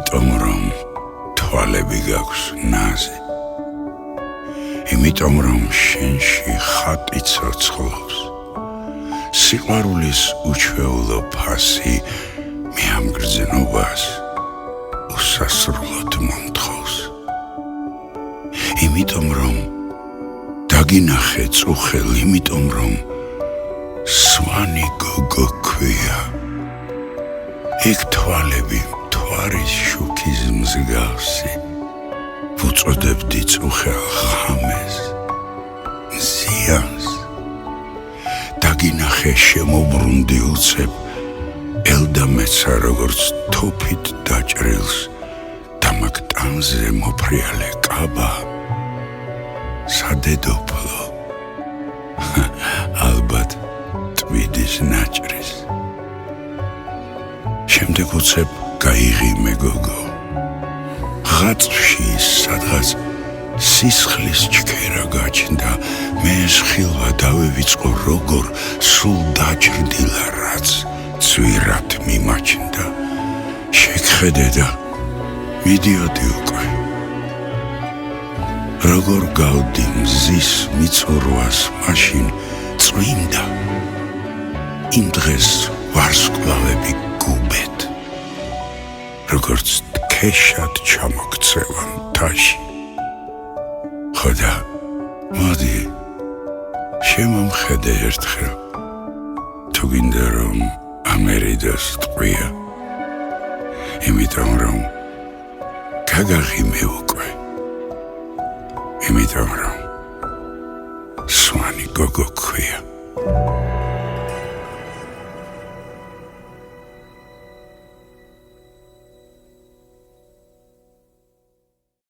იმიტომ რომ თვალები გაქვს ნაზი, იმიტომ რომ შენში ხატი ცოცხლობს, სიყვარულის უჩვეულო ფასი მე ამ გრძნობას უსასრულოდ მომთხოვს, იმიტომ რომ დაგინახე წუხელ, იმიტომ რომ სვანი გოგო ქვია, იქ თვალები მთვარის შუქის მსგავსი, ვუწოდებდი წუხელ ღამეს, ზიანს, დაგინახე შემოbrunდი უცებ, ელდამეცა როგორც თოფით დაჭრილს, დამაკტანზე მოფრიალე კაბა, სადედოფლო, ალბათ ტვიდის ნაჭრის. შემდეგ უცებ გაიღიმე გოგო, ღაწვში სადღაც სისხლის ჩქერა გაჩნდა, მე სხილვა დავივიწყო როგორ სულ დაჭრდილა რაც ძვირად მიმაჩნდა, შეგხედე და მიდიოდი უკვე, როგორ გავდი მზის მიწურვას მაშინ წვიმდა, იმ დღეს ვარსკვლავები გუბეთ, როგორც თქეშად ჩამოქცევან მთაში. ხოდა მოდი შემომხედე ერთხელ, თუ გინდა რომ ამერიდოს ტყვია, იმიტომ რომ გაგაღიმე უკვე, იმიტომ რომ სვანი გოგო ქვია.